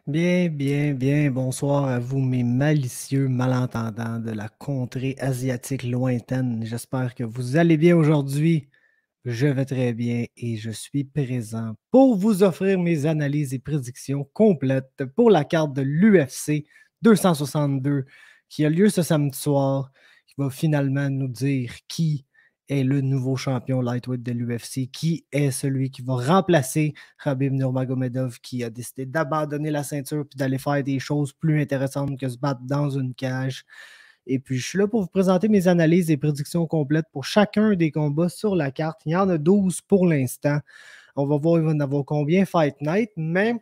Bien, bien, bien. Bonsoir à vous, mes malicieux malentendants de la contrée asiatique lointaine. J'espère que vous allez bien aujourd'hui. Je vais très bien et je suis présent pour vous offrir mes analyses et prédictions complètes pour la carte de l'UFC 262 qui a lieu ce samedi soir, qui va finalement nous dire qui est le nouveau champion lightweight de l'UFC, qui est celui qui va remplacer Khabib Nurmagomedov qui a décidé d'abandonner la ceinture et d'aller faire des choses plus intéressantes que se battre dans une cage. Et puis, je suis là pour vous présenter mes analyses et prédictions complètes pour chacun des combats sur la carte. Il y en a 12 pour l'instant. On va voir, il va en avoir combien Fight Night, mais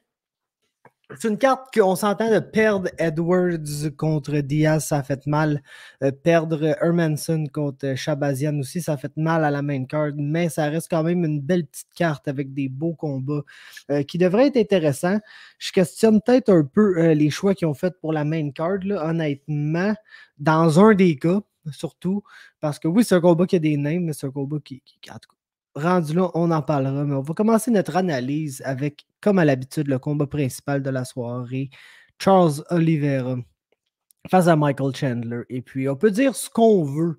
c'est une carte qu'on s'entend de perdre Edwards contre Diaz, ça a fait mal. Perdre Hermanson contre Shabazian aussi, ça a fait mal à la main card, mais ça reste quand même une belle petite carte avec des beaux combats qui devraient être intéressants. Je questionne peut-être un peu les choix qu'ils ont fait pour la main card, là, honnêtement, dans un des cas, surtout, parce que oui, c'est un combat qui a des names, mais c'est un combat en tout cas, rendu là, on en parlera, mais on va commencer notre analyse avec, comme à l'habitude, le combat principal de la soirée. Charles Oliveira face à Michael Chandler. Et puis, on peut dire ce qu'on veut,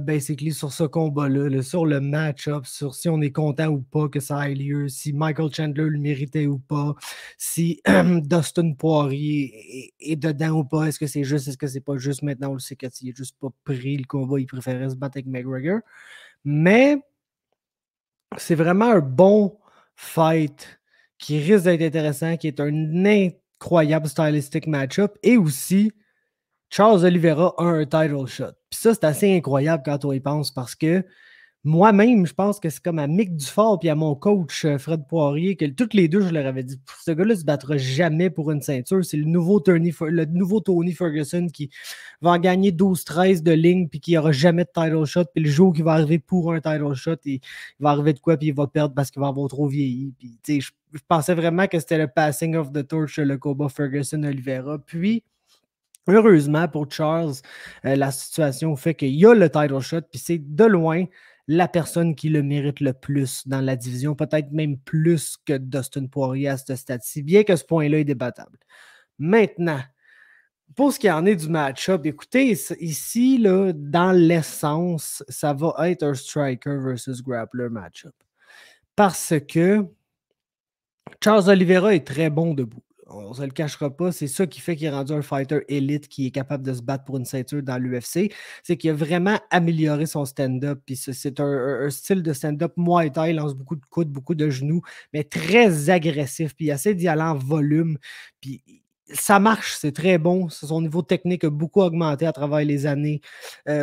basically, sur ce combat-là, là, sur le match-up, sur si on est content ou pas que ça ait lieu, si Michael Chandler le méritait ou pas, si Dustin Poirier est dedans ou pas, est-ce que c'est juste, est-ce que c'est pas juste maintenant, on le sait qu'il n'a juste pas pris le combat, il préférait se battre avec McGregor. Mais c'est vraiment un bon fight qui risque d'être intéressant, qui est un incroyable stylistic match-up. Et aussi, Charles Oliveira a un title shot. Puis ça, c'est assez incroyable quand on y pense parce que moi-même, je pense que c'est comme à Mick Dufort et à mon coach Fred Poirier que toutes les deux, je leur avais dit ce gars-là ne se battra jamais pour une ceinture. C'est le nouveau Tony Ferguson qui va en gagner 12-13 de ligne puis qui n'aura jamais de title shot. Puis le jour qu'il va arriver pour un title shot, il va arriver de quoi puis il va perdre parce qu'il va avoir trop vieilli. Puis, je pensais vraiment que c'était le passing of the torch, le combat Ferguson-Oliveira. Puis, heureusement pour Charles, la situation fait qu'il y a le title shot, puis c'est de loin la personne qui le mérite le plus dans la division, peut-être même plus que Dustin Poirier à ce stade-ci, bien que ce point-là est débattable. Maintenant, pour ce qui en est du match-up, écoutez, ici, là, dans l'essence, ça va être un striker versus grappler match-up. Parce que Charles Oliveira est très bon debout. On ne se le cachera pas. C'est ça qui fait qu'il est rendu un fighter élite qui est capable de se battre pour une ceinture dans l'UFC. C'est qu'il a vraiment amélioré son stand-up. Puis c'est un style de stand-up Muay Thai. Il lance beaucoup de coudes, beaucoup de genoux, mais très agressif. Puis il essaie d'y aller en volume. Puis ça marche, c'est très bon. Son niveau technique a beaucoup augmenté à travers les années.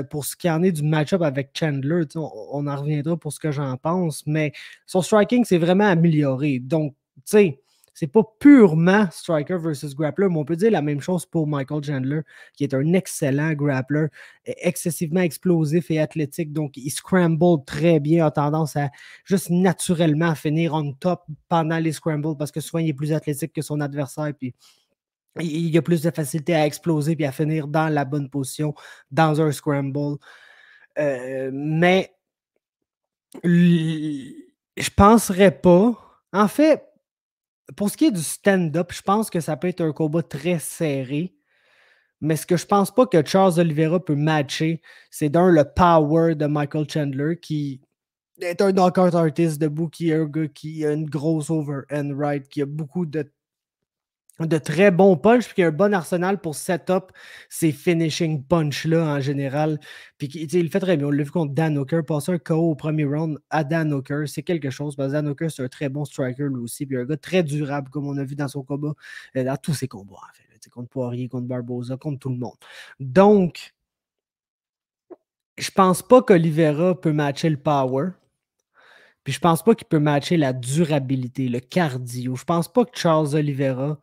Pour ce qui en est du match-up avec Chandler, on en reviendra pour ce que j'en pense. Mais son striking s'est vraiment amélioré. Donc, tu sais, c'est pas purement striker versus grappler, mais on peut dire la même chose pour Michael Chandler, qui est un excellent grappler, excessivement explosif et athlétique. Donc, il scramble très bien, a tendance à juste naturellement finir on top pendant les scrambles parce que souvent, il est plus athlétique que son adversaire. Puis, il a plus de facilité à exploser puis à finir dans la bonne position dans un scramble. Mais je penserais pas. En fait, pour ce qui est du stand-up, je pense que ça peut être un combat très serré. Mais ce que je pense pas que Charles Oliveira peut matcher, c'est le power de Michael Chandler, qui est un knockout artist debout, qui est un gars qui a une grosse overhand right, qui a beaucoup de très bons punch, puis qui a un bon arsenal pour set-up ces finishing punch-là en général. Puis il le fait très bien. On l'a vu contre Dan Hooker, passer un KO au premier round à Dan Hooker, c'est quelque chose, parce que Dan Hooker, c'est un très bon striker lui aussi, puis un gars très durable, comme on a vu dans son combat, dans tous ses combats, en fait, contre Poirier, contre Barboza, contre tout le monde. Donc, je pense pas qu'Oliveira peut matcher le power. Puis je pense pas qu'il peut matcher la durabilité, le cardio. Je pense pas que Charles Oliveira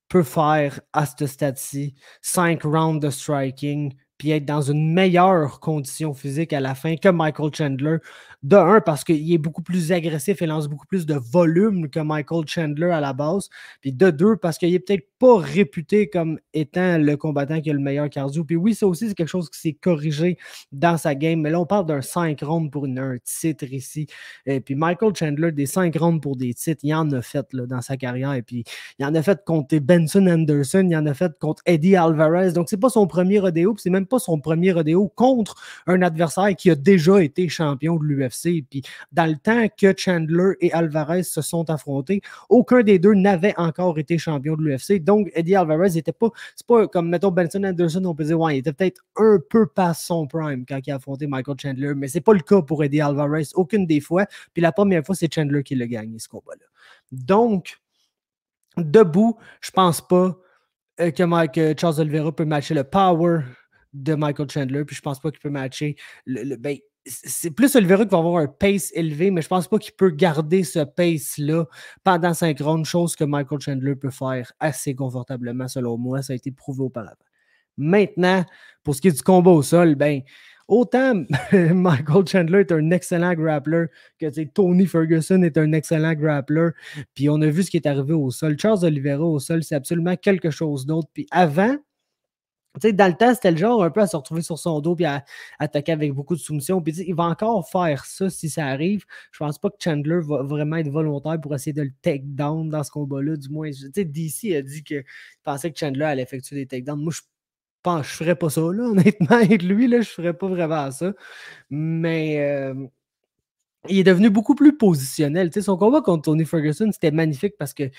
peut faire à ce stade-ci 5 rounds de striking puis être dans une meilleure condition physique à la fin que Michael Chandler. De un, parce qu'il est beaucoup plus agressif et lance beaucoup plus de volume que Michael Chandler à la base. Puis de deux, parce qu'il est peut-être pas réputé comme étant le combattant qui a le meilleur cardio. Puis oui, ça aussi, c'est quelque chose qui s'est corrigé dans sa game. Mais là, on parle d'un 5 rounds pour un titre ici. Et puis Michael Chandler, des 5 rounds pour des titres, il en a fait là, dans sa carrière. Et puis il en a fait contre Benson Anderson, il en a fait contre Eddie Alvarez. Donc, c'est pas son premier rodéo, puis c'est même pas son premier rodéo contre un adversaire qui a déjà été champion de l'UFC. Puis dans le temps que Chandler et Alvarez se sont affrontés, aucun des deux n'avait encore été champion de l'UFC. Donc, Eddie Alvarez n'était pas, c'est pas comme, mettons, Benson Anderson, on peut dire, ouais, il était peut-être un peu past son prime quand il a affronté Michael Chandler, mais c'est pas le cas pour Eddie Alvarez, aucune des fois. Puis la première fois, c'est Chandler qui l'a gagné, ce combat-là. Donc, debout, je pense pas que Charles Oliveira peut matcher le power de Michael Chandler, puis je pense pas qu'il peut matcher ben, c'est plus Oliveira qui va avoir un pace élevé, mais je pense pas qu'il peut garder ce pace-là pendant 5 rounds, chose que Michael Chandler peut faire assez confortablement, selon moi. Ça a été prouvé auparavant. Maintenant, pour ce qui est du combat au sol, ben, autant Michael Chandler est un excellent grappler que Tony Ferguson est un excellent grappler. Puis on a vu ce qui est arrivé au sol. Charles Oliveira au sol, c'est absolument quelque chose d'autre. Puis avant, dans le temps, c'était le genre un peu à se retrouver sur son dos puis à attaquer avec beaucoup de soumission. Puis il va encore faire ça si ça arrive. Je pense pas que Chandler va vraiment être volontaire pour essayer de le take down dans ce combat-là. Du moins, DC a dit qu'il pensait que Chandler allait effectuer des takedowns. Moi, je pense, je ferais pas ça, là, honnêtement, avec lui, là, je ferais pas vraiment ça. Mais il est devenu beaucoup plus positionnel. Son combat contre Tony Ferguson, c'était magnifique parce qu'il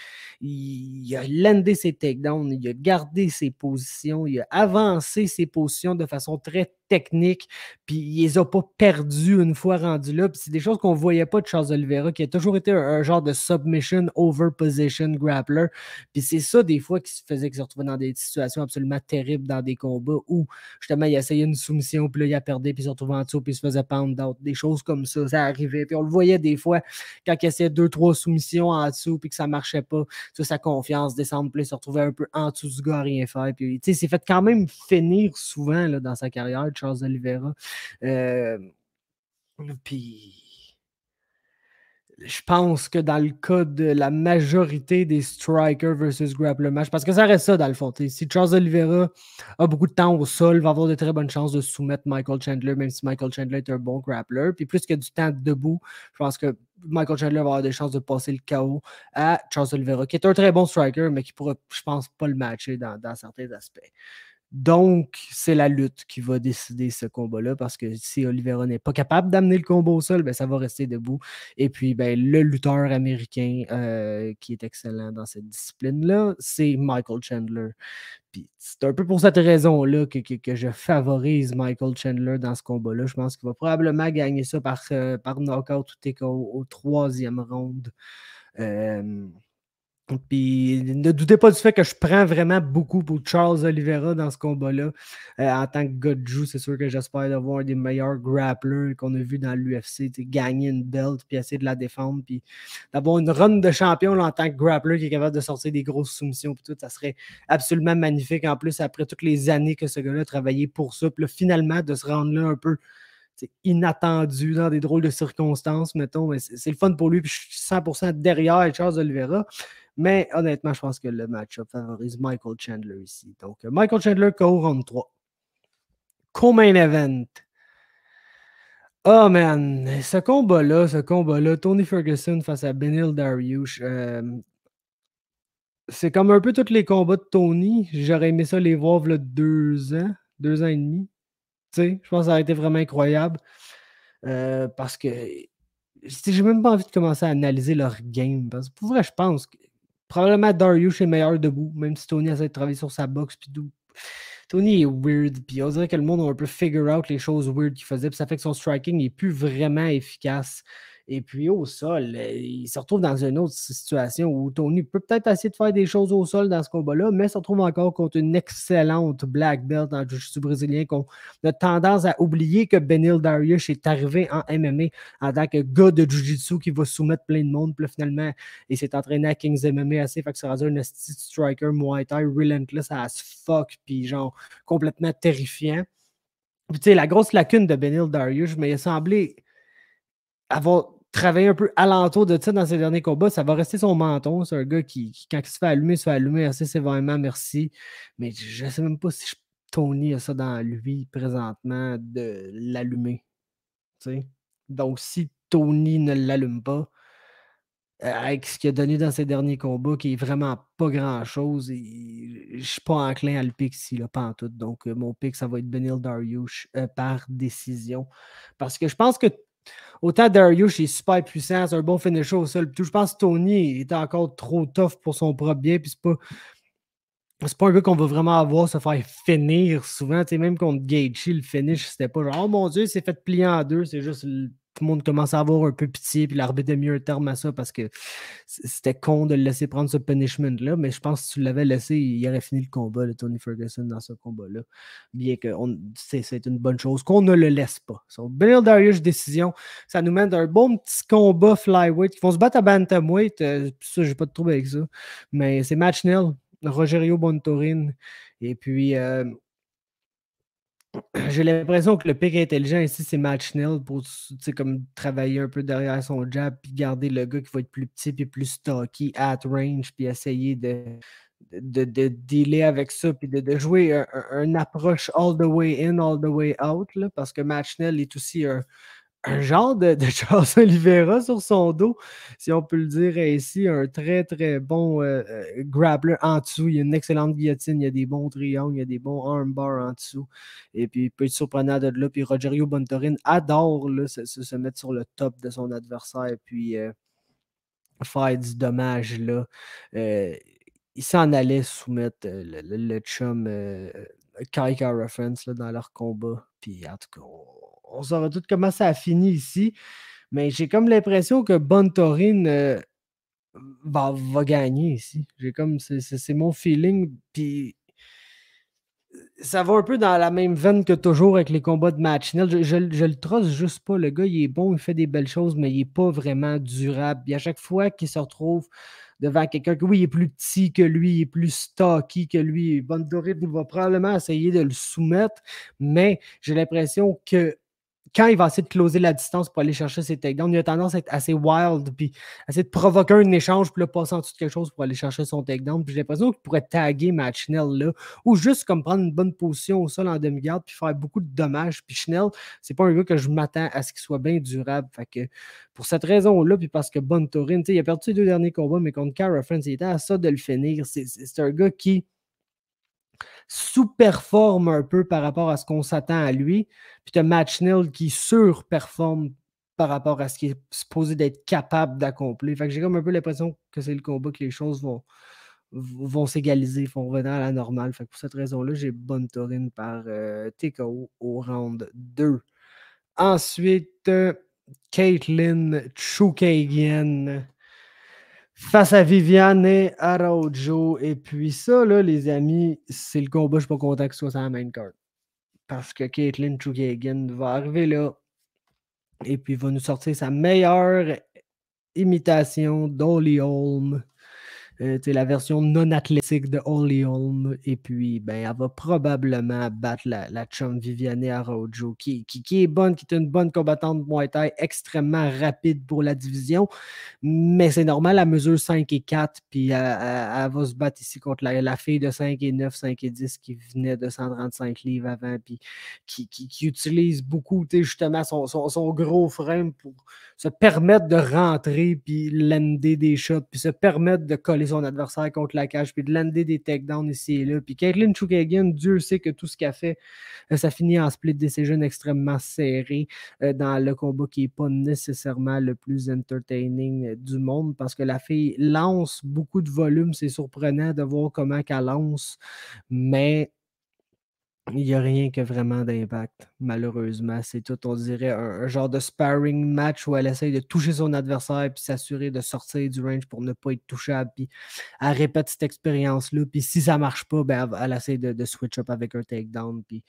a landé ses takedowns, il a gardé ses positions, il a avancé ses positions de façon très technique, puis il les a pas perdues une fois rendu là. Puis c'est des choses qu'on voyait pas de Charles Oliveira, qui a toujours été un genre de submission over position grappler. Puis c'est ça, des fois, qui se faisait qu'il se retrouvait dans des situations absolument terribles dans des combats où, justement, il essayait une soumission, puis là, il a perdu, puis il se retrouvait en dessous, puis il se faisait pound out. Des choses comme ça arrivait. Puis on le voyait des fois, quand il essayait 2-3 soumissions en dessous, puis que ça marchait pas, sa confiance descendre, puis il se retrouvait un peu en dessous du gars à rien faire. Puis, il s'est fait quand même finir souvent là, dans sa carrière, Charles Oliveira. Puis je pense que dans le cas de la majorité des strikers versus grappler match, parce que ça reste ça dans le fond. Si Charles Oliveira a beaucoup de temps au sol, va avoir de très bonnes chances de soumettre Michael Chandler, même si Michael Chandler est un bon grappler. Puis plus que du temps debout, je pense que Michael Chandler va avoir des chances de passer le KO à Charles Oliveira, qui est un très bon striker, mais qui pourra, je pense, pas le matcher dans certains aspects. Donc, c'est la lutte qui va décider ce combat-là, parce que si Oliveira n'est pas capable d'amener le combat au sol, ben, ça va rester debout. Et puis, ben, le lutteur américain qui est excellent dans cette discipline-là, c'est Michael Chandler. Puis, c'est un peu pour cette raison-là que je favorise Michael Chandler dans ce combat-là. Je pense qu'il va probablement gagner ça par knockout ou TKO au 3e round. Puis ne doutez pas du fait que je prends vraiment beaucoup pour Charles Oliveira dans ce combat-là. En tant que gars de joue, c'est sûr que j'espère d'avoir un des meilleurs grapplers qu'on a vu dans l'UFC, gagner une belt, puis essayer de la défendre, puis d'avoir une run de champion là, en tant que grappler qui est capable de sortir des grosses soumissions, puis tout, ça serait absolument magnifique. En plus, après toutes les années que ce gars-là a travaillé pour ça, puis là, finalement, de se rendre là un peu inattendu, dans des drôles de circonstances, mettons, mais c'est le fun pour lui, puis je suis 100% derrière Charles Oliveira. Mais honnêtement, je pense que le match-up favorise Michael Chandler ici. Donc, Michael Chandler, KO round 3. Co-main event. Oh man, ce combat-là, Tony Ferguson face à Beneil Dariush, c'est comme un peu tous les combats de Tony. J'aurais aimé ça les voir il y a 2 ans, 2 ans et demi. Tu sais, je pense que ça a été vraiment incroyable. Parce que j'ai même pas envie de commencer à analyser leur game. Parce que pour vrai, je pense que probablement Dariush est meilleur debout, même si Tony essaie de travailler sur sa boxe. Puis Tony est weird. Puis on dirait que le monde a un peu figure out les choses weird qu'il faisait. Puis ça fait que son striking n'est plus vraiment efficace. Et puis au sol, il se retrouve dans une autre situation où Tony peut peut-être essayer de faire des choses au sol dans ce combat-là, mais se retrouve encore contre une excellente black belt en jiu-jitsu brésilien qu'on a tendance à oublier que Beneil Dariush est arrivé en MMA en tant que gars de jiu-jitsu qui va soumettre plein de monde. Puis là, finalement, il s'est entraîné à Kings MMA assez, fait que ça rendu un striker Muay Thai relentless as fuck, puis genre complètement terrifiant. Puis, tu sais, la grosse lacune de Beneil Dariush, mais il a semblé avoir travaillé un peu alentour de ça dans ses derniers combats. Ça va rester son menton. C'est un gars qui, quand il se fait allumer assez sévèrement, merci. Mais je ne sais même pas si Tony a ça dans lui présentement de l'allumer. Tu sais. Donc, si Tony ne l'allume pas, avec ce qu'il a donné dans ses derniers combats, qui est vraiment pas grand-chose, je suis pas enclin à le pick ici, là, pas en tout. Donc, mon pick, ça va être Beneil Dariush par décision. Parce que je pense que autant Dariush est super puissant, c'est un bon finisher au sol. Je pense que Tony est encore trop tough pour son propre bien. Puis c'est pas un gars qu'on va vraiment avoir se faire finir souvent. Tu sais, même contre Gaethje, le finish, c'était pas genre, oh mon Dieu, c'est fait plier en deux. C'est juste, tout le monde commence à avoir un peu pitié. Puis l'arbitre a mis un terme à ça parce que c'était con de le laisser prendre ce punishment-là. Mais je pense que si tu l'avais laissé, il aurait fini le combat, le Tony Ferguson, dans ce combat-là. Bien que c'est une bonne chose qu'on ne le laisse pas. So, Beneil Dariush, décision. Ça nous mène d'un bon petit combat flyweight. Ils vont se battre à bantamweight. Ça, j'ai pas de trouble avec ça. Mais c'est match nil. Rogerio Bontorin. Et puis, j'ai l'impression que le pic intelligent ici, c'est match nil pour comme travailler un peu derrière son jab puis garder le gars qui va être plus petit puis plus stocky at range puis essayer de dealer avec ça puis de jouer une approche all the way in, all the way out là, parce que match nil est aussi un genre de Charles Oliveira sur son dos, si on peut le dire ainsi, un très, très bon grappler en dessous. Il y a une excellente guillotine, il y a des bons triangles, il y a des bons armbars en dessous. Et puis, il peut être surprenant de là. Puis, Rogerio Bontorin adore là, se mettre sur le top de son adversaire puis faire du dommage là. Il s'en allait soumettre le chum Kai Kara France dans leur combat. Puis, en tout cas, on saura tout comment ça a fini ici. Mais j'ai comme l'impression que Bontorin va gagner ici. C'est mon feeling. Puis ça va un peu dans la même veine que toujours avec les combats de match nul. Je le trosse juste pas. Le gars, il est bon, il fait des belles choses, mais il n'est pas vraiment durable. Puis à chaque fois qu'il se retrouve devant quelqu'un que oui, il est plus petit que lui, il est plus stocky que lui, Bontorin va probablement essayer de le soumettre, mais j'ai l'impression que quand il va essayer de closer la distance pour aller chercher ses takedowns, il a tendance à être assez wild, puis essayer de provoquer un échange, puis là, passer en dessous de quelque chose pour aller chercher son takedown. Puis j'ai l'impression qu'il pourrait taguer Matt Schnell là, ou juste comme prendre une bonne position au sol en demi-garde, puis faire beaucoup de dommages. Puis Schnell, c'est pas un gars que je m'attends à ce qu'il soit bien durable. Fait que pour cette raison-là, puis parce que Bontorin, il a perdu ses 2 derniers combats, mais contre Kara France, il était à ça de le finir. C'est un gars qui sous-performe un peu par rapport à ce qu'on s'attend à lui. Puis tu as Match Nil qui surperforme par rapport à ce qui est supposé d'être capable d'accomplir. Fait que j'ai comme un peu l'impression que c'est le combat que les choses vont s'égaliser, vont revenir à la normale. Fait que pour cette raison-là, j'ai Bontorin par TKO au round 2. Ensuite, Caitlin Chookagian face à Viviane Araujo. Et puis ça, là, les amis, c'est le combat, je suis pas content que ce soit sur la main card. Parce que Caitlin Chookagian va arriver là et puis va nous sortir sa meilleure imitation d'Holly Holm. La version non athlétique de Holly Holm. Et puis, ben, elle va probablement battre la chum Viviane Araujo, qui est bonne, qui est une bonne combattante Muay Thai, extrêmement rapide pour la division. Mais c'est normal, elle mesure 5 et 4, puis elle va se battre ici contre la fille de 5 et 9, 5 et 10 qui venait de 135 livres avant, puis qui utilise beaucoup, justement, son gros frame pour se permettre de rentrer, puis lander des shots, puis se permettre de coller son adversaire contre la cage, puis de lander des takedowns ici et là. Puis Caitlin Chookagian, Dieu sait que tout ce qu'elle fait, ça finit en split decision extrêmement serré dans le combat qui n'est pas nécessairement le plus entertaining du monde, parce que la fille lance beaucoup de volume. C'est surprenant de voir comment qu'elle lance, mais il n'y a rien que vraiment d'impact, malheureusement. C'est tout, on dirait, un genre de sparring match où elle essaye de toucher son adversaire puis s'assurer de sortir du range pour ne pas être touchable. Puis elle répète cette expérience-là. Puis si ça ne marche pas, ben, elle essaie de switch up avec un takedown. Puis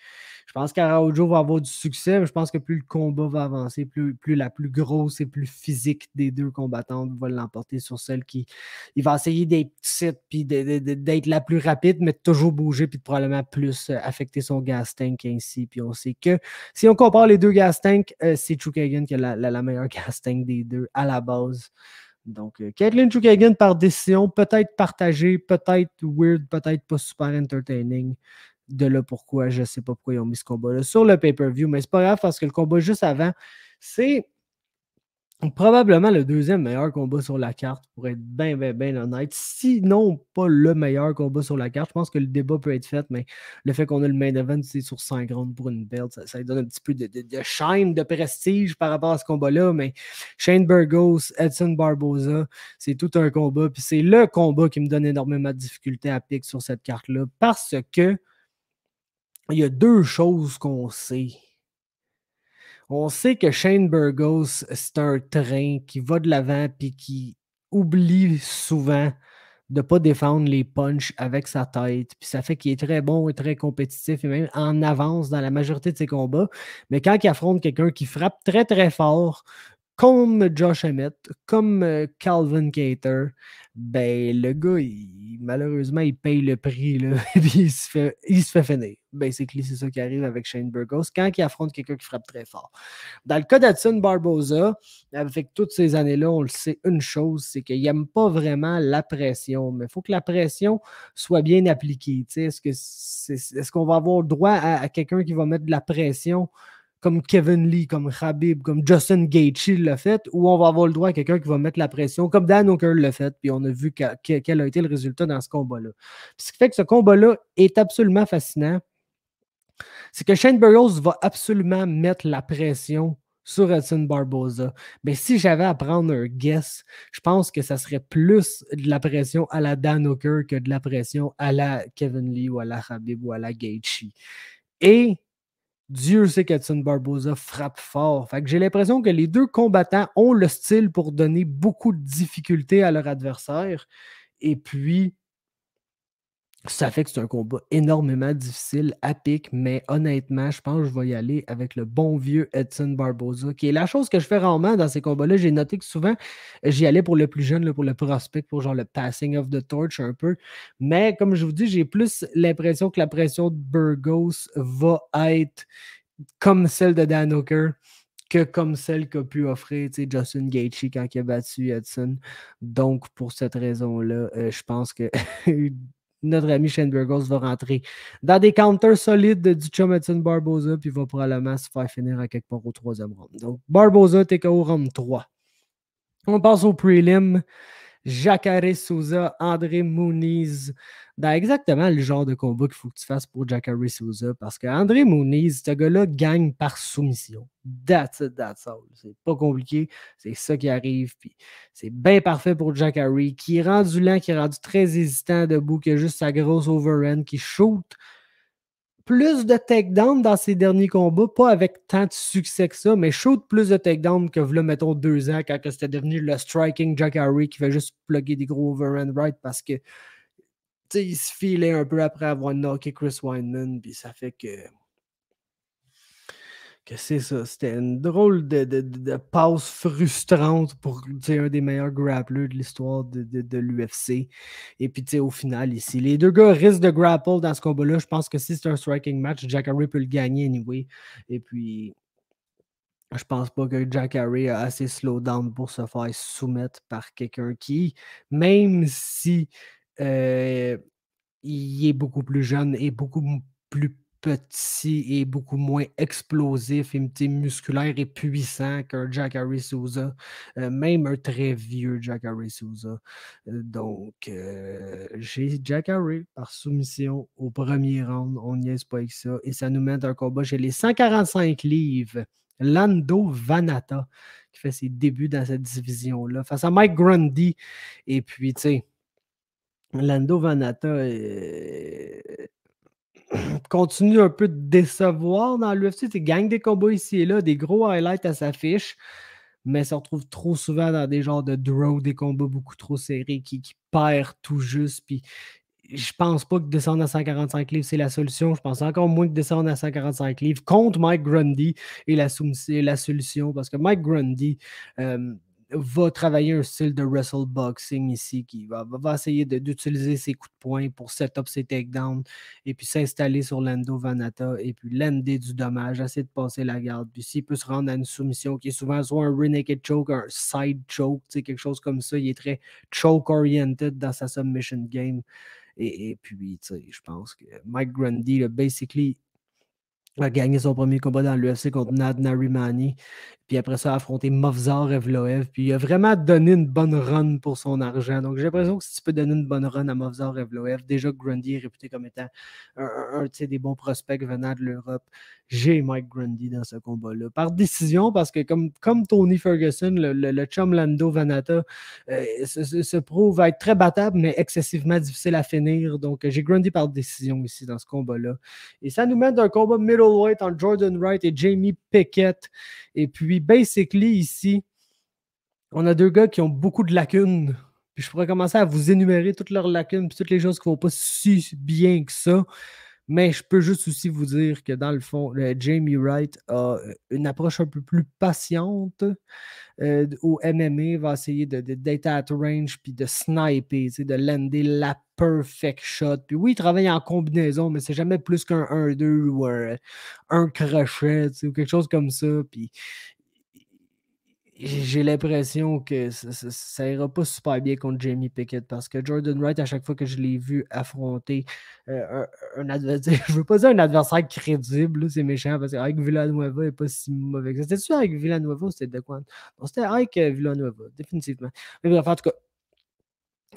je pense qu'Araujo va avoir du succès, mais je pense que plus le combat va avancer, plus la plus grosse et plus physique des deux combattantes va l'emporter sur celle qui il va essayer d'être petite puis d'être la plus rapide, mais de toujours bouger puis de probablement plus affecter son gas tank ainsi. Puis on sait que si on compare les deux gas tanks, c'est Chukagian qui a la meilleure gas tank des deux à la base. Donc, Kathleen Chukagian par décision, peut-être partagée, peut-être weird, peut-être pas super entertaining. De là pourquoi, je sais pas pourquoi ils ont mis ce combat-là sur le pay-per-view, mais c'est pas grave parce que le combat juste avant, c'est probablement le deuxième meilleur combat sur la carte, pour être bien, bien, bien honnête. Sinon, pas le meilleur combat sur la carte. Je pense que le débat peut être fait, mais le fait qu'on a le main event, c'est sur 5 rounds pour une belt, ça donne un petit peu de shine, de prestige par rapport à ce combat-là. Mais Shane Burgos, Edson Barboza, c'est tout un combat. Puis c'est le combat qui me donne énormément de difficultés à piquer sur cette carte-là parce que il y a deux choses qu'on sait. On sait que Shane Burgos, c'est un train qui va de l'avant et qui oublie souvent de ne pas défendre les punches avec sa tête. Puis ça fait qu'il est très bon et très compétitif et même en avance dans la majorité de ses combats. Mais quand il affronte quelqu'un qui frappe très très fort, comme Josh Emmett, comme Calvin Cater, ben le gars, malheureusement, il paye le prix, là, et puis il se fait finir. Basically, c'est ça qui arrive avec Shane Burgos quand il affronte quelqu'un qui frappe très fort. Dans le cas d'Edson Barboza, avec toutes ces années-là, on le sait, une chose, c'est qu'il n'aime pas vraiment la pression, mais il faut que la pression soit bien appliquée. Est-ce qu'on va avoir droit à quelqu'un qui va mettre de la pression comme Kevin Lee, comme Khabib, comme Justin Gaethje l'a fait, ou on va avoir le droit à quelqu'un qui va mettre la pression, comme Dan Hooker l'a fait, puis on a vu quel a été le résultat dans ce combat-là. Ce qui fait que ce combat-là est absolument fascinant, c'est que Shane Burgos va absolument mettre la pression sur Edson Barboza. Mais si j'avais à prendre un guess, je pense que ça serait plus de la pression à la Dan Hooker que de la pression à la Kevin Lee ou à la Khabib ou à la Gaethje. Et Dieu sait qu'Edson Barboza frappe fort. Fait que j'ai l'impression que les deux combattants ont le style pour donner beaucoup de difficultés à leur adversaire. Et puis, ça fait que c'est un combat énormément difficile, à pic, mais honnêtement, je pense que je vais y aller avec le bon vieux Edson Barboza, qui est la chose que je fais rarement dans ces combats-là. J'ai noté que souvent, j'y allais pour le plus jeune, là, pour le prospect, pour genre le passing of the torch un peu. Mais comme je vous dis, j'ai plus l'impression que la pression de Burgos va être comme celle de Dan Hooker que comme celle qu'a pu offrir Justin Gaethje quand il a battu Edson. Donc, pour cette raison-là, je pense que notre ami Shane Burgos va rentrer dans des counters solides du chum Edson Barboza, puis va probablement se faire finir à quelque part au troisième round. Donc, Barboza, TKO round 3. On passe au prelim. Jacare Souza, André Muniz, dans exactement le genre de combat qu'il faut que tu fasses pour Jacare Souza, parce que André Muniz, ce gars-là, gagne par soumission. That's it, that's all. C'est pas compliqué, c'est ça qui arrive, puis c'est bien parfait pour Jacare, qui est rendu lent, qui est rendu très hésitant debout, qui a juste sa grosse overhand, qui shoot plus de takedown dans ses derniers combats, pas avec tant de succès que ça, mais shoot plus de takedown que, là, mettons, 2 ans, quand c'était devenu le striking Jacare qui fait juste plugger des gros overhand right parce que il se filait un peu après avoir knocké Chris Weidman, puis ça fait que c'est ça. C'était une drôle de passe frustrante pour un des meilleurs grapplers de l'histoire de l'UFC. Et puis, au final, ici, les deux gars risquent de grapple dans ce combat-là. Je pense que si c'est un striking match, Jacare peut le gagner anyway. Et puis, je pense pas que Jacare a assez slow down pour se faire soumettre par quelqu'un qui, même si il est beaucoup plus jeune et beaucoup plus petit et beaucoup moins explosif et musculaire et puissant qu'un Jacare Souza, même un très vieux Jacare Souza. Donc, j'ai Jacare par soumission au premier round. On n'y est pas avec ça. Et ça nous mène à un combat chez les 145 livres. Lando Vannata, qui fait ses débuts dans cette division-là, face à Mike Grundy. Et puis, tu sais, Lando Vannata continue un peu de décevoir dans l'UFC. Il gagne des combats ici et là, des gros highlights à sa fiche, mais se retrouve trop souvent dans des genres de draw, des combats beaucoup trop serrés qui perd tout juste. Puis je pense pas que descendre à 145 livres, c'est la solution. Je pense encore moins que descendre à 145 livres contre Mike Grundy est la solution. Parce que Mike Grundy, va travailler un style de wrestle boxing ici qui va essayer d'utiliser ses coups de poing pour set up ses takedowns et puis s'installer sur Lando Vanata et puis lander du dommage, essayer de passer la garde. Puis s'il peut se rendre à une soumission qui est souvent soit un rear naked choke, un side choke, quelque chose comme ça, il est très choke-oriented dans sa submission game. Et puis, je pense que Mike Grundy, là, basically, a gagné son premier combat dans l'UFC contre Nad Narimani. Puis après ça, a affronté Movzar Evloev. Puis il a vraiment donné une bonne run pour son argent. Donc j'ai l'impression que si tu peux donner une bonne run à Movzar Evloev, déjà Grundy est réputé comme étant un des bons prospects venant de l'Europe. J'ai Mike Grundy dans ce combat-là. Par décision, parce que comme Tony Ferguson, le chum Lando Vanata se prouve être très battable, mais excessivement difficile à finir. Donc j'ai Grundy par décision ici dans ce combat-là. Et ça nous mène d'un combat middleweight entre Jordan Wright et Jamie Pickett. Et puis, basically, ici, on a deux gars qui ont beaucoup de lacunes. Puis je pourrais commencer à vous énumérer toutes leurs lacunes puis toutes les choses qui ne vont pas si bien que ça. Mais je peux juste aussi vous dire que dans le fond, Jamie Wright a une approche un peu plus patiente au MMA, va essayer d'être at range puis de sniper, de lander la perfect shot. Puis oui, il travaille en combinaison, mais c'est jamais plus qu'un 1-2 ou un crochet ou quelque chose comme ça. Puis j'ai l'impression que ça ira pas super bien contre Jamie Pickett parce que Jordan Wright, à chaque fois que je l'ai vu affronter un adversaire, je veux pas dire un adversaire crédible, là, c'est méchant parce qu'avec Villanueva, il n'est pas si mauvais. C'était-tu avec Villanueva ou c'était de quoi? Non, c'était avec Villanueva, définitivement. Mais bref, en tout cas,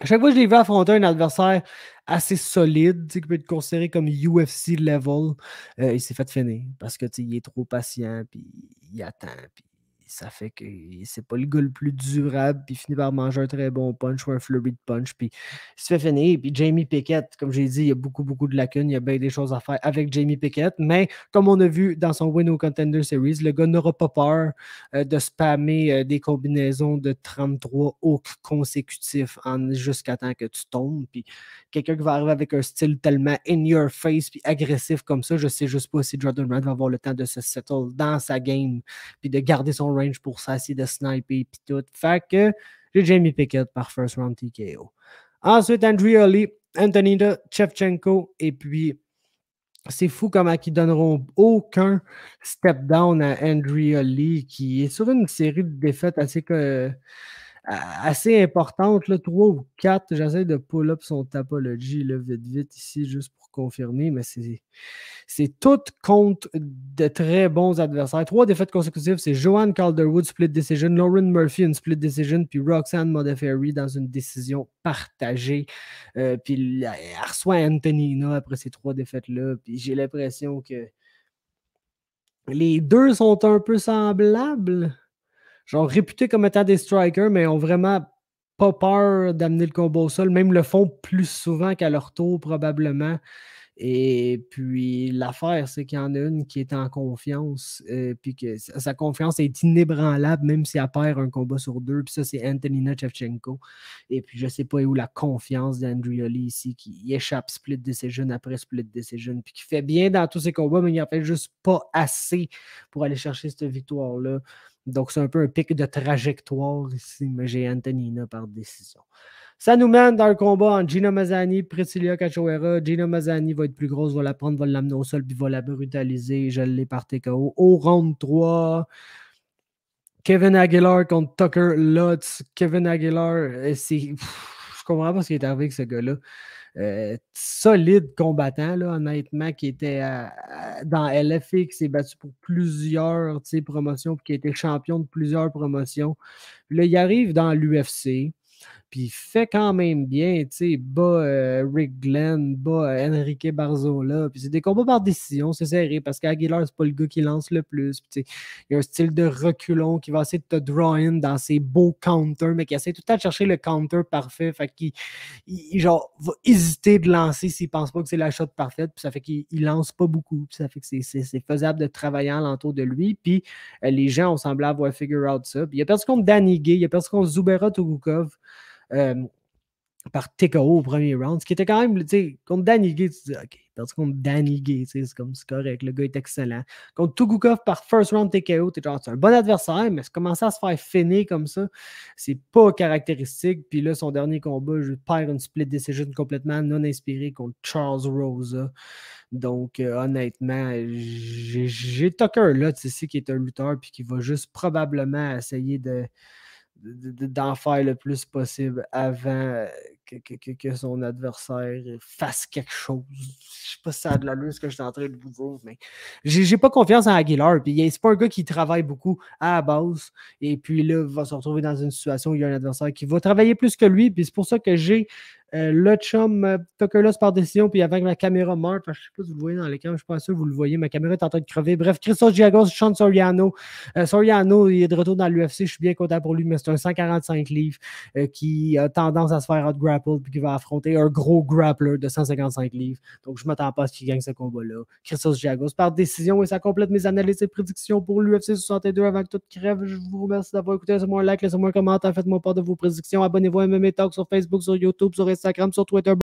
à chaque fois que je l'ai vu affronter un adversaire assez solide, qui peut être considéré comme UFC level, il s'est fait finir parce que il est trop patient, puis il attend, puis ça fait que c'est pas le gars le plus durable, puis il finit par manger un très bon punch ou un flurry de punch, puis il se fait finir. Puis Jamie Pickett, comme j'ai dit, il y a beaucoup, beaucoup de lacunes, il y a bien des choses à faire avec Jamie Pickett, mais comme on a vu dans son Win au Contender Series, le gars n'aura pas peur de spammer des combinaisons de 33 hooks consécutifs jusqu'à temps que tu tombes. Puis quelqu'un qui va arriver avec un style tellement in your face puis agressif comme ça, je sais juste pas si Jordan Wright va avoir le temps de se settle dans sa game puis de garder son range pour ça, essayer de sniper puis tout. Fait que j'ai Jamie Pickett par first round TKO. Ensuite, Andrea Lee, Antonina Shevchenko et puis c'est fou comment ils donneront aucun step down à Andrea Lee qui est sur une série de défaites assez importante, là, 3 ou 4. J'essaie de pull up son Tapology là, vite ici, juste pour confirmer, mais c'est tout contre de très bons adversaires. 3 défaites consécutives, c'est Joanne Calderwood, split decision, Lauren Murphy, une split decision, puis Roxanne Modafferi dans une décision partagée. Puis elle reçoit Antonina après ces 3 défaites-là, puis j'ai l'impression que les deux sont un peu semblables. Genre réputés comme étant des strikers, mais ont vraiment pas peur d'amener le combat au sol, même le font plus souvent qu'à leur tour, probablement. Et puis, l'affaire, c'est qu'il y en a une qui est en confiance, puis que sa confiance est inébranlable, même si elle perd un combat sur 2. Puis ça, c'est Antonina Shevchenko. Et puis, je sais pas où la confiance d'Andrea Lee ici, qui échappe split decision après split decision, puis qui fait bien dans tous ses combats, mais il en fait juste pas assez pour aller chercher cette victoire-là. Donc, c'est un peu un pic de trajectoire ici, mais j'ai Antonina par décision. Ça nous mène dans un combat entre Gina Mazzani et Priscilla Cachoeira. Gina Mazzani va être plus grosse, va la prendre, va l'amener au sol, puis va la brutaliser. Je l'ai par TKO. Au round 3, Kevin Aguilar contre Tucker Lutz. Kevin Aguilar, je comprends pas ce qui est arrivé avec ce gars-là. Solide combattant, là, honnêtement, qui était dans LFA, qui s'est battu pour plusieurs promotions, puis qui a été champion de plusieurs promotions. Là, il arrive dans l'UFC. Puis il fait quand même bien, tu sais, bat Rick Glenn, bat Enrique Barzola. Puis c'est des combats par décision, c'est serré parce qu'Aguilar, c'est pas le gars qui lance le plus. Puis, il y a un style de reculon qui va essayer de te draw in dans ses beaux counters, mais qui essaie tout le temps de chercher le counter parfait. Fait qu'il genre, va hésiter de lancer s'il pense pas que c'est la shot parfaite. Puis ça fait qu'il lance pas beaucoup. Puis ça fait que c'est faisable de travailler alentour de lui. Puis les gens ont semblé avoir figure out ça. Puis il a perdu contre Danny Gay, il a perdu contre Zubera Tugukov. par TKO au premier round, ce qui était quand même, tu sais, contre Danny Gay, tu te dis, OK, perdu contre Danny Gay, tu sais, c'est correct, le gars est excellent. Contre Tugukov par first round TKO, t'es genre, c'est un bon adversaire, mais commencer à se faire finir comme ça, c'est pas caractéristique. Puis là, son dernier combat, je perds une split decision complètement non inspirée contre Charles Rosa. Donc, honnêtement, j'ai Tucker là, tu sais, qui est un lutteur, puis qui va juste probablement essayer d'en faire le plus possible avant que son adversaire fasse quelque chose. Je sais pas si ça a de l'allure ce que je suis en train de vous dire, mais j'ai pas confiance en Aguilar. Puis c'est pas un gars qui travaille beaucoup à la base. Et puis là, il va se retrouver dans une situation où il y a un adversaire qui va travailler plus que lui. Puis c'est pour ça que j'ai le chum Tucker Loss par décision, puis avec ma caméra morte, je ne sais pas si vous le voyez dans l'écran, je ne suis pas sûr que vous le voyez, ma caméra est en train de crever. Bref, Christos Giagos, Sean Soriano. Soriano, il est de retour dans l'UFC, je suis bien content pour lui, mais c'est un 145 livres qui a tendance à se faire out-grapple, puis qui va affronter un gros grappler de 155 livres. Donc, je ne m'attends pas à ce qu'il gagne ce combat-là. Christos Giagos par décision, et ça complète mes analyses et prédictions pour l'UFC 62 avant que tout crève. Je vous remercie d'avoir écouté. Laissez-moi un like, laissez-moi un commentaire, faites-moi part de vos prédictions. Abonnez-vous à MMA Talk sur Facebook, sur YouTube, sur Instagram, sur Twitter.